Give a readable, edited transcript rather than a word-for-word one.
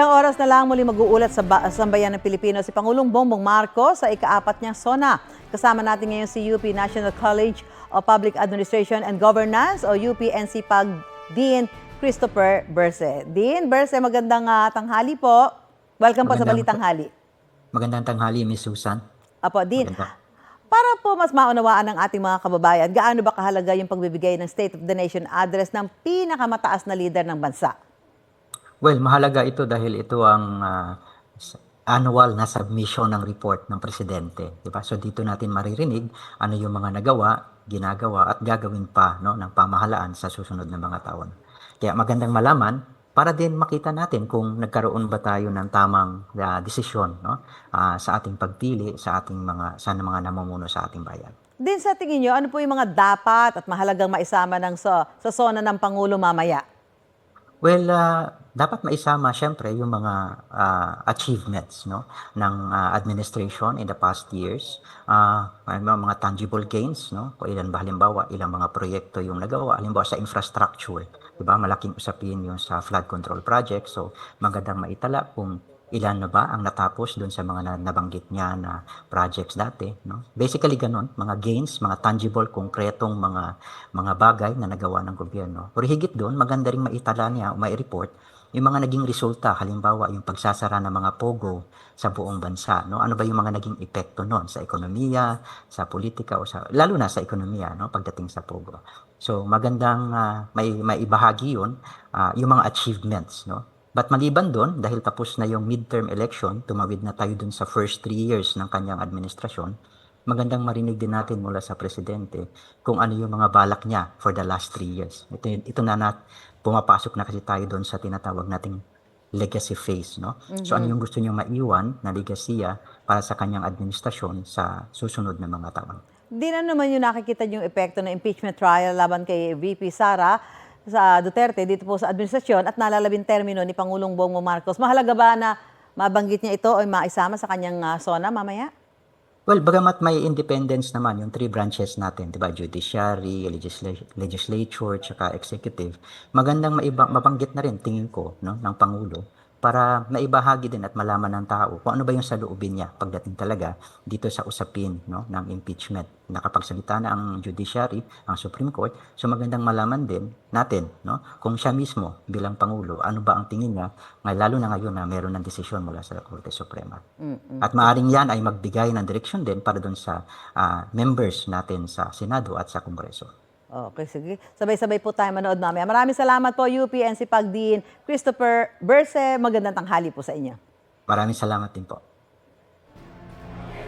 Ilang oras na lang muli mag-uulat sa sambayan ng Pilipino si Pangulong Bongbong Marcos sa ika-4 niyang SONA. Kasama natin ngayon si UP National College of Public Administration and Governance o UP-NCPAG Dean Christopher Berse. Dean Berse, magandang tanghali po. Welcome po sa Balitang Hali. Magandang tanghali, Miss Susan. Apo, Dean. Maganda. Para po mas maunawaan ng ating mga kababayan, gaano ba kahalaga yung pagbibigay ng State of the Nation address ng pinakamataas na leader ng bansa? Well, mahalaga ito dahil ito ang annual na submission ng report ng presidente, di ba? So dito natin maririnig ano yung mga nagawa, ginagawa at gagawin pa, no, ng pamahalaan sa susunod na mga taon. Kaya magandang malaman para din makita natin kung nagkaroon ba tayo ng tamang desisyon, no, sa ating pagpili sa mga namumuno sa ating bayan. Din sa tingin nyo, ano po yung mga dapat at mahalagang maisama sa SONA ng Pangulo mamaya? Well, dapat maisama siyempre yung mga achievements, no, ng administration in the past years, mga tangible gains, no, kung ilan ba halimbawa ilang mga proyekto yung nagawa halimbawa sa infrastructure, 'di ba? Malaking usapin yung sa flood control project. So magandang maitala kung ilan na ba ang natapos doon sa mga nabanggit niya na projects dati, no? Basically ganun, mga gains, mga tangible, konkretong mga bagay na nagawa ng gobyerno. Pero higit doon, maganda ring maitala niya o mai-report yung mga naging resulta, halimbawa yung pagsasara ng mga pogo sa buong bansa, no? Ano ba yung mga naging epekto noon sa ekonomiya, sa politika o lalo na sa ekonomiya, no, pagdating sa pogo. So magandang may ibahagi 'yun, yung mga achievements, no? But maliban doon, dahil tapos na yung midterm election, tumawid na tayo dun sa first 3 years ng kanyang administrasyon, magandang marinig din natin mula sa presidente kung ano yung mga balak niya for the last 3 years. Ito pumapasok na kasi tayo doon sa tinatawag nating legacy phase, no? So ano yung gusto niyang maiwan na legasiya para sa kanyang administrasyon sa susunod na mga taon? Di na naman yung nakikita yung epekto ng impeachment trial laban kay VP Sara sa Duterte dito po sa administrasyon at nalalabing termino ni Pangulong Bongbong Marcos. Mahalaga ba na mabanggit niya ito o maisama sa kanyang SONA mamaya? Well, bagamat may independence naman yung 3 branches natin, 'di ba? Judiciary, legislature, tsaka executive. Magandang mabanggit na rin tingin ko, no, ng pangulo para maibahagi din at malaman ng tao kung ano ba yung saloobin niya pagdating talaga dito sa usapin, no, ng impeachment. Nakapagsalita na ang judiciary, ang Supreme Court, so magandang malaman din natin, no, kung siya mismo bilang pangulo, ano ba ang tingin niya, lalo na ngayon na meron ng desisyon mula sa Korte Suprema. At maaring yan ay magbigay ng direksyon din para doon sa members natin sa Senado at sa Kongreso. Okay, sige. Sabay-sabay po tayo manood mamaya. Maraming salamat po, UP-NCPAG Dean Christopher Berse. Magandang tanghali po sa inyo. Maraming salamat din po.